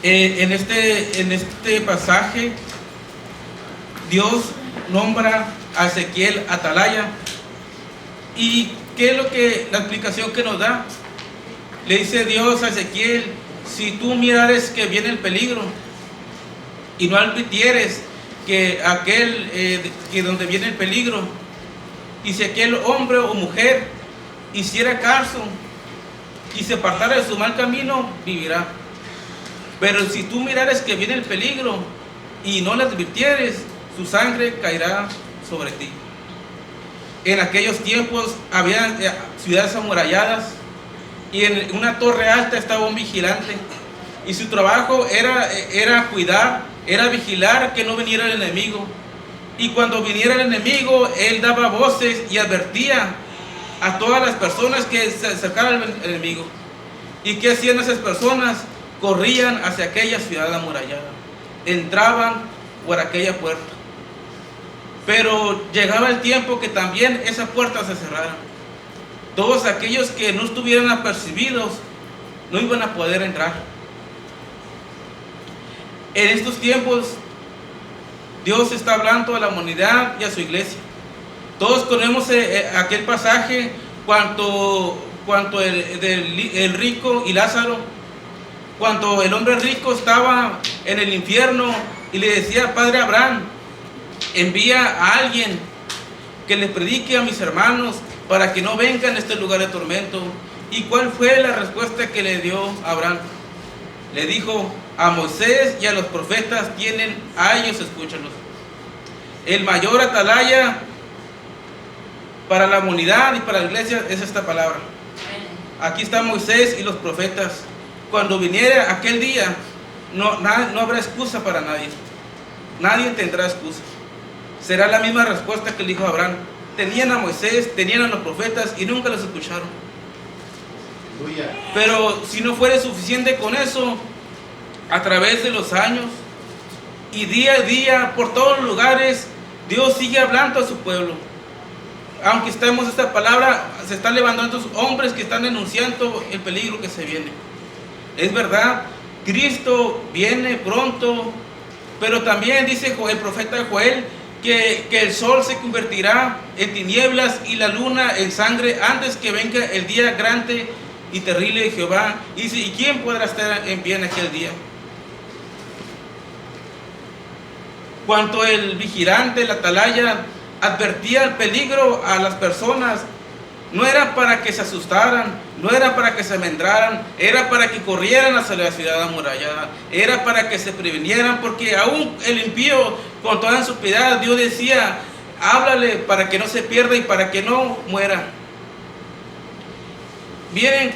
En este pasaje, Dios nombra a Ezequiel atalaya. ¿Y qué es la explicación que nos da? Le dice Dios a Ezequiel: si tú mirares que viene el peligro y no advirtieres que que donde viene el peligro, y si aquel hombre o mujer hiciera caso y se apartara de su mal camino, vivirá. Pero si tú mirares que viene el peligro y no le advirtieres, su sangre caerá sobre ti. En aquellos tiempos había ciudades amuralladas y en una torre alta estaba un vigilante, y su trabajo era cuidar, era vigilar que no viniera el enemigo. Y cuando viniera el enemigo, él daba voces y advertía a todas las personas que se acercaran al enemigo. ¿Y qué hacían esas personas? Corrían hacia aquella ciudad amurallada, entraban por aquella puerta. Pero llegaba el tiempo que también esas puertas se cerraran. Todos aquellos que no estuvieran apercibidos no iban a poder entrar. En estos tiempos, Dios está hablando a la humanidad y a su iglesia. Todos conocemos aquel pasaje cuando el rico y Lázaro, cuando el hombre rico estaba en el infierno y le decía: Padre Abraham, envía a alguien que les predique a mis hermanos para que no vengan a este lugar de tormento. ¿Y cuál fue la respuesta que le dio Abraham? Le dijo: a Moisés y a los profetas tienen, a ellos escúchalos. El mayor atalaya para la humanidad y para la iglesia es esta palabra. Aquí está Moisés y los profetas. Cuando viniera aquel día, no habrá excusa para nadie. Nadie tendrá excusa. Será la misma respuesta que le dijo Abraham. Tenían a Moisés, tenían a los profetas y nunca los escucharon. Pero si no fuera suficiente con eso, a través de los años y día a día, por todos los lugares, Dios sigue hablando a su pueblo. Aunque estemos esta palabra, se están levantando estos hombres que están denunciando el peligro que se viene. Es verdad, Cristo viene pronto, pero también dice el profeta Joel que el sol se convertirá en tinieblas y la luna en sangre antes que venga el día grande y terrible de Jehová. Y dice: ¿y quién podrá estar en pie en aquel día? Cuanto el vigilante, el atalaya, advertía el peligro a las personas, no era para que se asustaran, no era para que se amedrentaran, era para que corrieran hacia la ciudad amurallada, era para que se previnieran, porque aún el impío, con toda su piedad, Dios decía: háblale para que no se pierda y para que no muera. Vienen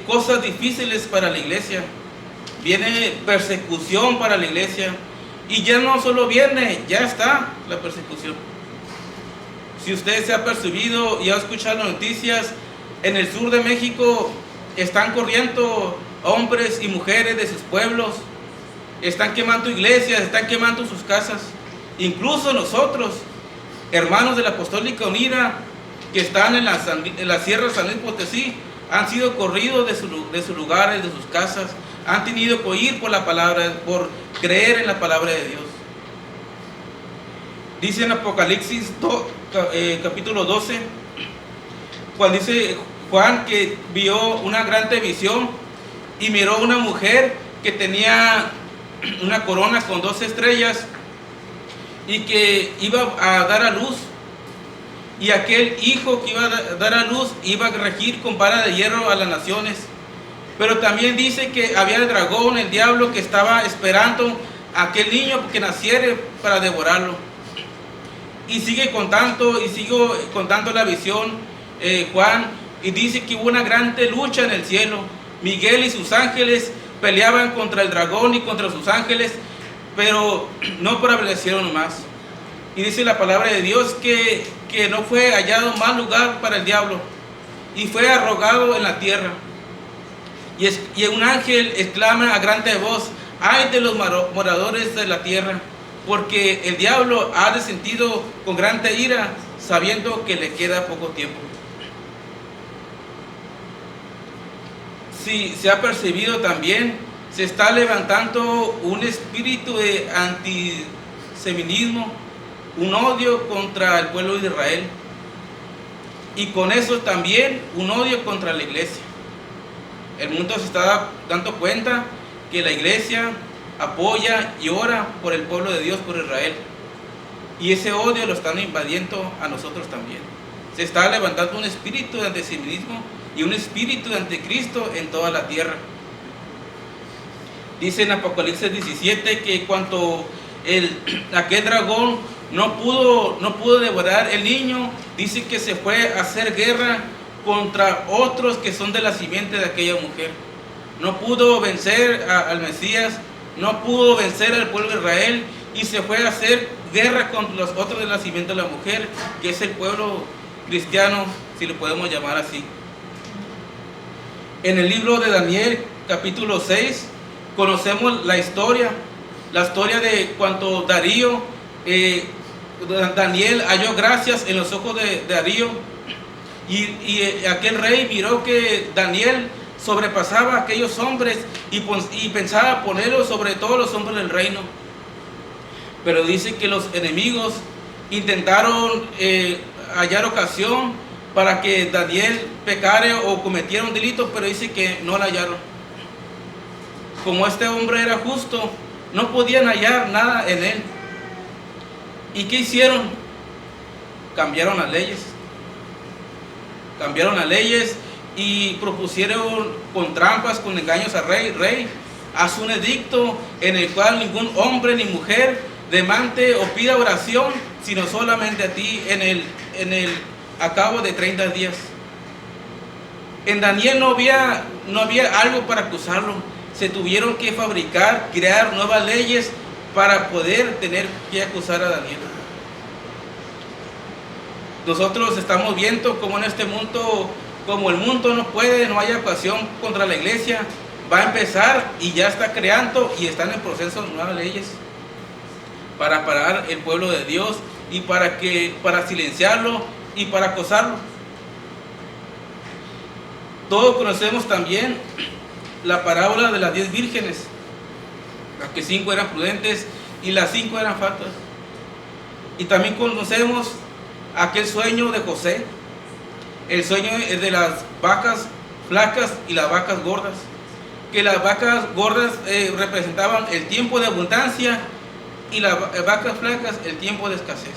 cosas difíciles para la iglesia, viene persecución para la iglesia, y ya no solo viene, ya está la persecución. Si usted se ha percibido y ha escuchado las noticias, en el sur de México están corriendo hombres y mujeres de sus pueblos, están quemando iglesias, están quemando sus casas. Incluso nosotros, hermanos de la Apostólica Unida, que están en la Sierra de San Luis Potosí, han sido corridos de sus lugares, de sus casas, han tenido que oír por la palabra, por creer en la palabra de Dios. Dice en Apocalipsis capítulo 12, cuando dice Juan que vio una gran visión y miró una mujer que tenía una corona con 2 estrellas y que iba a dar a luz, y aquel hijo que iba a dar a luz iba a regir con vara de hierro a las naciones. Pero también dice que había el dragón, el diablo, que estaba esperando a aquel niño que naciera para devorarlo. Y sigue contando la visión Juan, y dice que hubo una gran lucha en el cielo. Miguel y sus ángeles peleaban contra el dragón y contra sus ángeles, pero no prevalecieron más. Y dice la palabra de Dios que no fue hallado mal lugar para el diablo, y fue arrogado en la tierra. Y un ángel exclama a grande voz: ay de los moradores de la tierra, porque el diablo ha descendido con grande ira, sabiendo que le queda poco tiempo. Si se ha percibido también se está levantando un espíritu de antisemitismo, un odio contra el pueblo de Israel, y con eso también un odio contra la iglesia. El mundo se está dando cuenta que la iglesia apoya y ora por el pueblo de Dios, por Israel, y ese odio lo están invadiendo a nosotros también. Se está levantando un espíritu de antisemitismo y un espíritu de anticristo en toda la tierra. Dice en Apocalipsis 17 que cuando aquel dragón no pudo devorar el niño, dice que se fue a hacer guerra contra otros que son de la simiente de aquella mujer. No pudo vencer al Mesías, no pudo vencer al pueblo de Israel, y se fue a hacer guerra con los otros de la simiente de la mujer, que es el pueblo cristiano, si lo podemos llamar así. En el libro de Daniel, capítulo 6, conocemos la historia de cuando Daniel halló gracias en los ojos de Darío, y aquel rey miró que Daniel sobrepasaba a aquellos hombres y pensaba ponerlo sobre todos los hombres del reino. Pero dice que los enemigos intentaron hallar ocasión para que Daniel pecare o cometiera un delito, pero dice que no la hallaron. Como este hombre era justo, no podían hallar nada en él. ¿Y qué hicieron? Cambiaron las leyes. Cambiaron las leyes y propusieron con trampas, con engaños al rey, haz un edicto en el cual ningún hombre ni mujer demande o pida oración, sino solamente a ti a cabo de 30 días. En Daniel no había algo para acusarlo. Se tuvieron que crear nuevas leyes para poder tener que acusar a Daniel. Nosotros estamos viendo como en este mundo, como el mundo no hay ocasión contra la iglesia, va a empezar y ya está creando y están en proceso de nuevas leyes para parar el pueblo de Dios y para silenciarlo y para acosarlo. Todos conocemos también la parábola de las 10 vírgenes, las que 5 eran prudentes y las 5 eran fatuas. Y también conocemos aquel sueño de José, el sueño es de las vacas flacas y las vacas gordas, que las vacas gordas representaban el tiempo de abundancia y las vacas flacas el tiempo de escasez.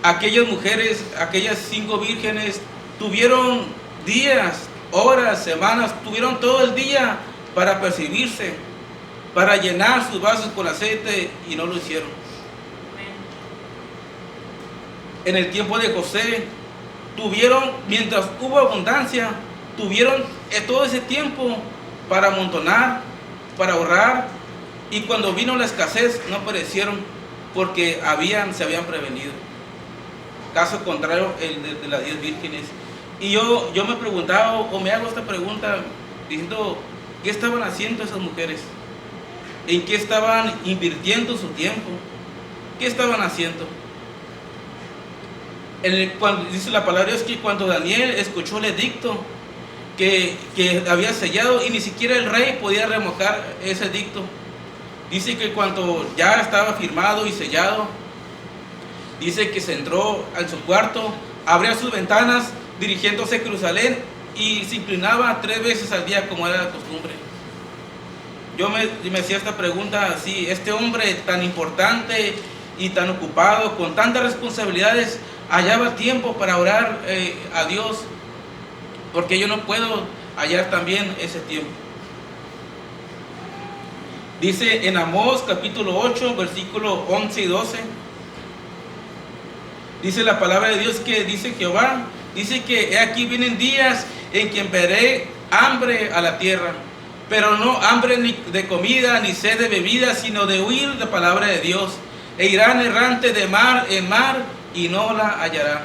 Aquellas mujeres, aquellas 5 vírgenes tuvieron días, horas, semanas, tuvieron todo el día para percibirse, para llenar sus vasos con aceite, y no lo hicieron. En el tiempo de José mientras hubo abundancia, tuvieron todo ese tiempo para amontonar, para ahorrar, y cuando vino la escasez no perecieron porque se habían prevenido. Caso contrario el de las 10 vírgenes. Y yo me preguntaba, o me hago esta pregunta diciendo, ¿qué estaban haciendo esas mujeres? ¿En qué estaban invirtiendo su tiempo? ¿Qué estaban haciendo? Cuando dice la palabra de Dios que cuando Daniel escuchó el edicto que había sellado, y ni siquiera el rey podía revocar ese edicto, dice que cuando ya estaba firmado y sellado, dice que se entró en su cuarto, abría sus ventanas dirigiéndose a Jerusalén y se inclinaba 3 veces al día como era la costumbre. Yo me hacía esta pregunta, si este hombre tan importante y tan ocupado, con tantas responsabilidades, hallaba tiempo para orar a Dios, porque yo no puedo hallar también ese tiempo. Dice en Amós capítulo 8 versículos 11 y 12, dice la palabra de Dios que dice Jehová, dice que he aquí vienen días en que enviaré hambre a la tierra, pero no hambre ni de comida ni sed de bebida, sino de oír la palabra de Dios, e irán errante de mar en mar y no la hallarán.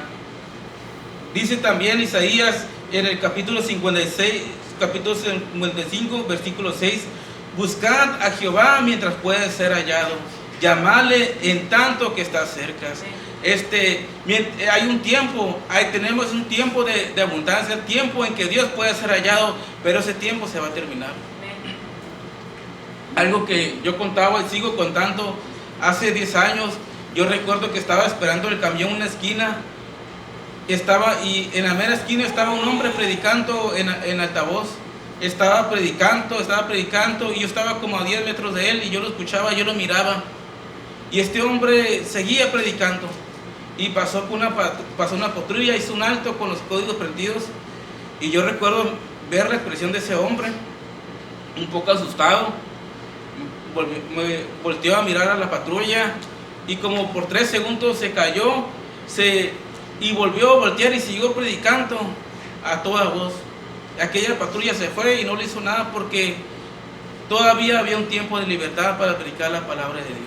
Dice también Isaías en el capítulo 55 versículo 6, buscad a Jehová mientras puede ser hallado, llamadle en tanto que está cerca. Hay un tiempo, tenemos un tiempo de abundancia, tiempo en que Dios puede ser hallado, pero ese tiempo se va a terminar. Algo que yo contaba y sigo contando, hace 10 años, yo recuerdo que estaba esperando el camión en una esquina, y en la mera esquina estaba un hombre predicando en altavoz. Estaba predicando, y yo estaba como a 10 metros de él, y yo lo escuchaba, yo lo miraba, y este hombre seguía predicando, y pasó una patrulla, hizo un alto con los códigos prendidos, y yo recuerdo ver la expresión de ese hombre, un poco asustado. Me volteó a mirar a la patrulla, y como por 3 segundos se cayó, y volvió a voltear y siguió predicando a toda voz. Aquella patrulla se fue y no le hizo nada, porque todavía había un tiempo de libertad para predicar la palabra de Dios.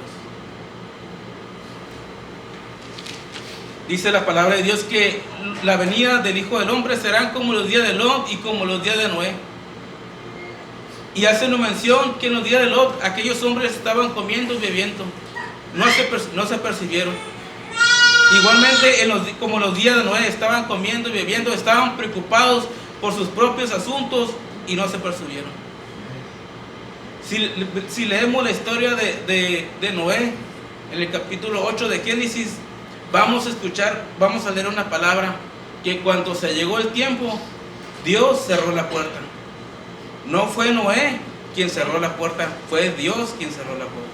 Dice la palabra de Dios que la venida del Hijo del Hombre serán como los días de Lot y como los días de Noé. Y hace una mención que en los días de Lot aquellos hombres estaban comiendo y bebiendo, no se percibieron. Igualmente como los días de Noé, estaban comiendo y bebiendo, estaban preocupados por sus propios asuntos y no se percibieron. Si leemos la historia de Noé en el capítulo 8 de Génesis, vamos a leer una palabra, que cuando se llegó el tiempo, Dios cerró la puerta. No fue Noé quien cerró la puerta, fue Dios quien cerró la puerta.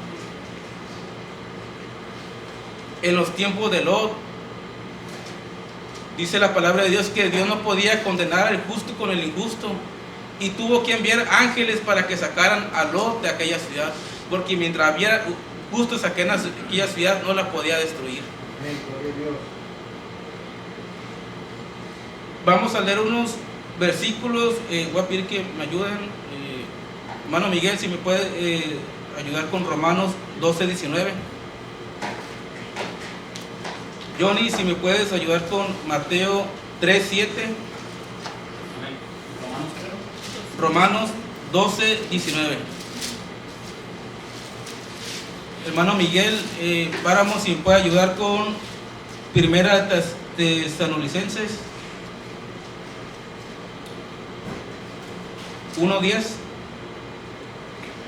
En los tiempos de Lot, dice la palabra de Dios que Dios no podía condenar al justo con el injusto, y tuvo que enviar ángeles para que sacaran a Lot de aquella ciudad, porque mientras había justos en aquella ciudad no la podía destruir. Vamos a leer unos versículos. Voy a pedir que me ayuden, hermano Miguel, si me puede ayudar con Romanos 12:19. Johnny, si me puedes ayudar con Mateo 3:7. Romanos 12:19. Hermano Miguel Páramo, si me puede ayudar con Primera Tesalonicenses 1:10.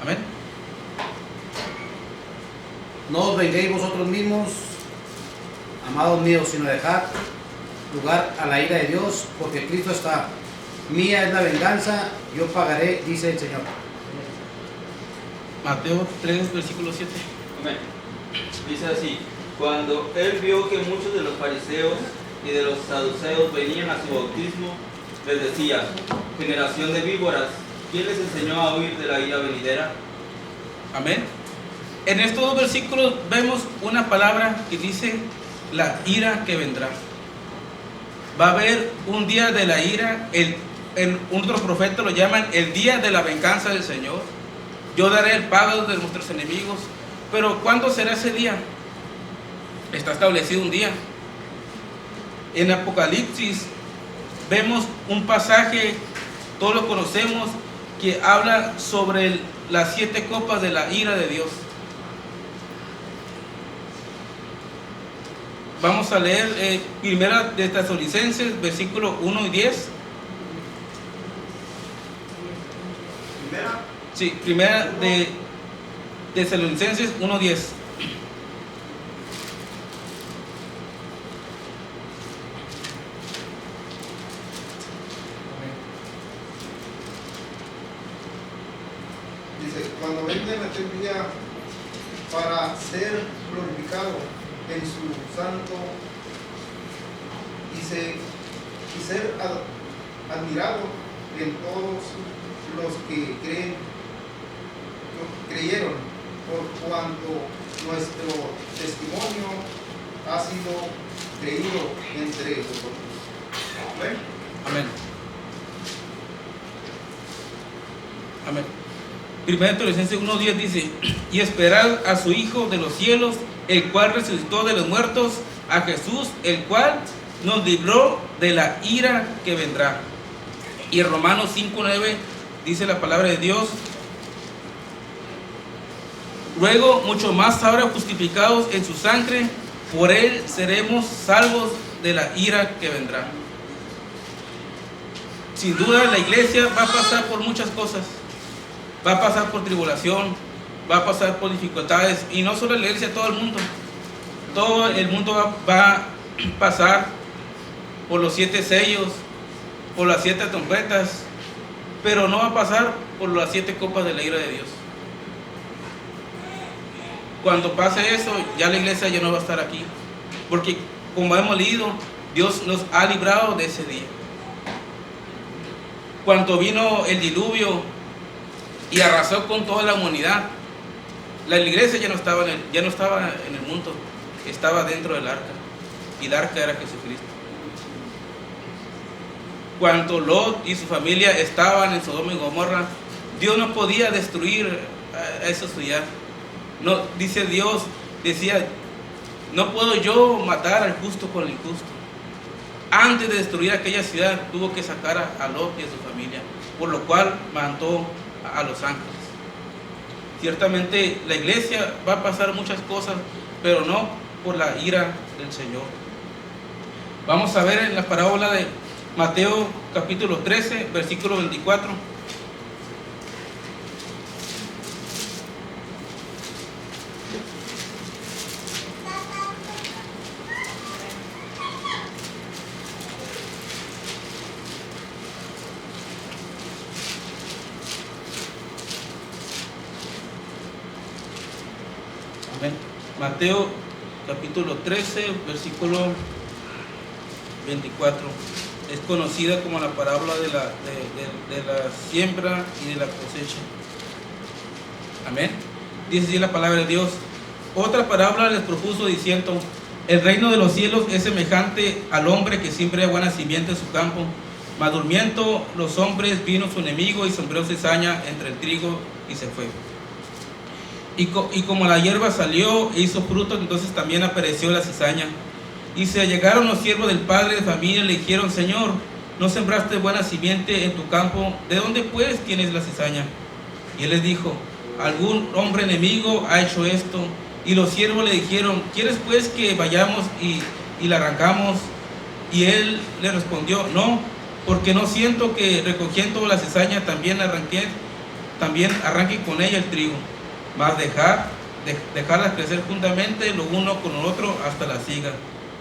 Amén. No os venguéis vosotros mismos, amados míos, sino dejad lugar a la ira de Dios, porque Cristo está. Mía es la venganza, yo pagaré, dice el Señor. Mateo 3, versículo 7. Amén. Dice así: cuando él vio que muchos de los fariseos y de los saduceos venían a su bautismo, les decía: generación de víboras, ¿quién les enseñó a huir de la ira venidera? Amén. En estos dos versículos vemos una palabra que dice la ira que vendrá. Va a haber un día de la ira. Otros profetas lo llaman el día de la venganza del Señor. Yo daré el pago de nuestros enemigos. Pero ¿cuándo será ese día? Está establecido un día. En Apocalipsis vemos un pasaje, todos lo conocemos, que habla sobre las 7 copas de la ira de Dios. Vamos a leer Primera de Tesalonicenses, versículo 1 y 10. ¿Primera? Sí, Primera de Tesalonicenses 1:10. Dice, cuando venga aquel día para ser glorificado en su santo y ser admirado en todos los que creyeron, por cuanto nuestro testimonio ha sido creído entre vosotros. ¿Ven? Amén. Amén. Primera de Tesalonicenses 1:10 dice: y esperad a su Hijo de los cielos, el cual resucitó de los muertos, a Jesús, el cual nos libró de la ira que vendrá. Y en Romanos 5:9 dice la palabra de Dios: luego mucho más ahora justificados en su sangre, Por él seremos salvos de la ira que vendrá. Sin duda la iglesia va a pasar por muchas cosas. Va a pasar por tribulación, va a pasar por dificultades. Y no solo la iglesia, todo el mundo. Todo el mundo va a pasar por los 7 sellos, por las 7 trompetas, pero no va a pasar por las 7 copas de la ira de Dios. Cuando pase eso, ya la iglesia ya no va a estar aquí, porque como hemos leído, Dios nos ha librado de ese día. Cuando vino el diluvio y arrasó con toda la humanidad, la iglesia ya no estaba en el mundo, estaba dentro del arca, y el arca era Jesucristo. Cuando Lot y su familia estaban en Sodoma y Gomorra, Dios no podía destruir a esos ciudades. No, dice Dios, decía, no puedo yo matar al justo con el injusto. Antes de destruir aquella ciudad, tuvo que sacar a Lot y a su familia, por lo cual mandó a los ángeles. Ciertamente la iglesia va a pasar muchas cosas, pero no por la ira del Señor. Vamos a ver en la parábola de Mateo capítulo 13, versículo 24. Amén. Mateo capítulo 13, versículo 24. Es conocida como la parábola de la siembra y de la cosecha. Amén. Dice así la palabra de Dios. Otra parábola les propuso diciendo: el reino de los cielos es semejante al hombre que siembra buena simiente en su campo. Mas durmiendo los hombres, vino su enemigo y sembró cizaña entre el trigo y se fue. Y como la hierba salió e hizo fruto, entonces también apareció la cizaña. Y se allegaron los siervos del padre de familia y le dijeron: Señor, ¿no sembraste buena simiente en tu campo? ¿De dónde pues tienes la cizaña? Y él les dijo: algún hombre enemigo ha hecho esto. Y los siervos le dijeron: ¿quieres pues que vayamos y la arrancamos? Y él le respondió: no, porque no siento que recogiendo la cizaña también arranque con ella el trigo, mas dejarlas crecer juntamente lo uno con lo otro hasta la siega.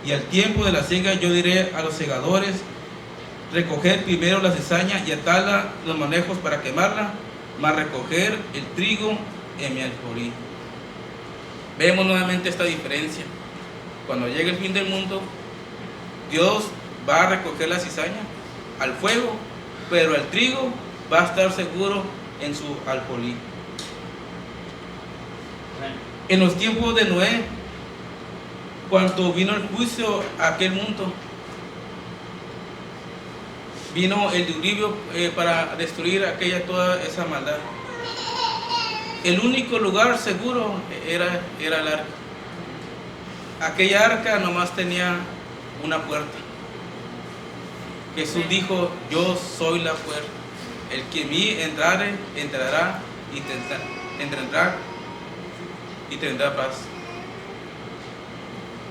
Y al tiempo de la siega yo diré a los segadores: recoger primero la cizaña y atarla los manejos para quemarla, mas recoger el trigo en mi alfolí. Vemos nuevamente esta diferencia. Cuando llegue el fin del mundo, Dios va a recoger la cizaña al fuego, pero el trigo va a estar seguro en su alfolí. En los tiempos de Noé, cuando vino el juicio a aquel mundo, vino el diluvio para destruir toda esa maldad. El único lugar seguro era el arca. Aquella arca nomás tenía una puerta. Jesús dijo: yo soy la puerta. El que en mí entrare, entrará y tendrá paz.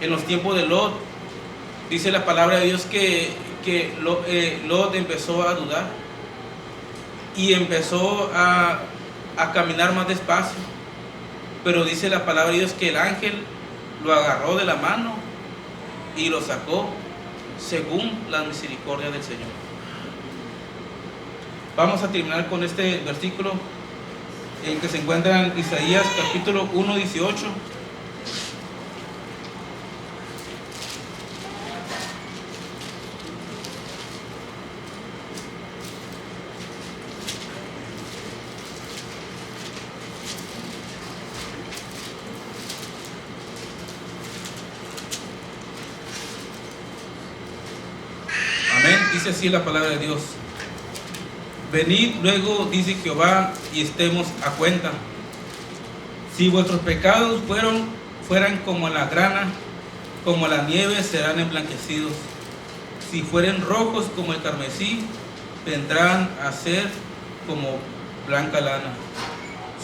En los tiempos de Lot, dice la palabra de Dios que Lot empezó a dudar y empezó a caminar más despacio, pero dice la palabra de Dios que el ángel lo agarró de la mano y lo sacó según la misericordia del Señor. Vamos a terminar con este versículo en que se encuentra en Isaías capítulo 1, 18. Dice así la palabra de Dios: venid luego, dice Jehová, y estemos a cuenta. Si vuestros pecados fueran como la grana, como la nieve serán emblanquecidos. Si fueren rojos como el carmesí, vendrán a ser como blanca lana.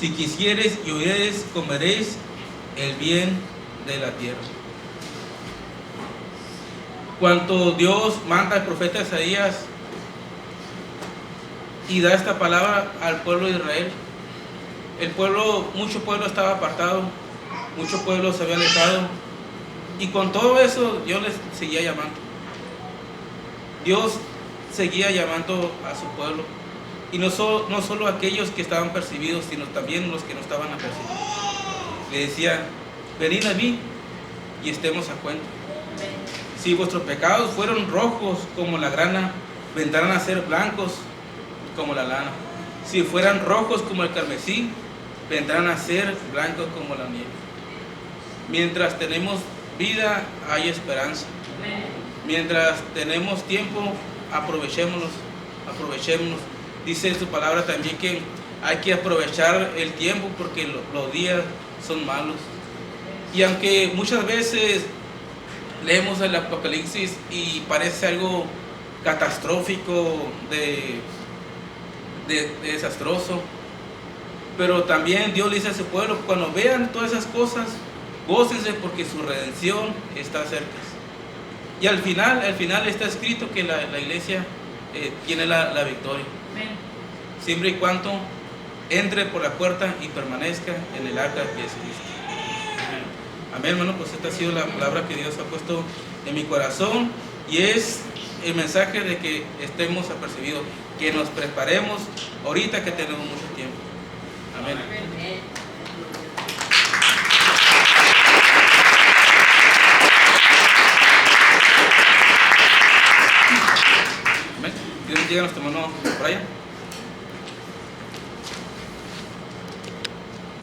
Si quisiereis y oyereis, comeréis el bien de la tierra. Cuando Dios manda al profeta Isaías y da esta palabra al pueblo de Israel, mucho pueblo estaba apartado, mucho pueblo se había alejado, y con todo eso Dios les seguía llamando. Dios seguía llamando a su pueblo, y no solo aquellos que estaban percibidos, sino también los que no estaban apercibidos. Le decía: venid a mí y estemos a cuenta. Si vuestros pecados fueron rojos como la grana, vendrán a ser blancos como la lana. Si fueran rojos como el carmesí, vendrán a ser blancos como la nieve. Mientras tenemos vida, hay esperanza. Mientras tenemos tiempo, aprovechémonos. Dice su palabra también que hay que aprovechar el tiempo porque los días son malos. Y aunque muchas veces leemos el Apocalipsis y parece algo catastrófico, desastroso, pero también Dios le dice a su pueblo: cuando vean todas esas cosas, gócense porque su redención está cerca. Y al final está escrito que la iglesia tiene la victoria. Siempre y cuando entre por la puerta y permanezca en el arca que es Cristo. Amén, hermano. Pues esta ha sido la palabra que Dios ha puesto en mi corazón, y es el mensaje de que estemos apercibidos, que nos preparemos ahorita que tenemos mucho tiempo. Amén. Amén. Dios bendiga a nuestro hermano Brian.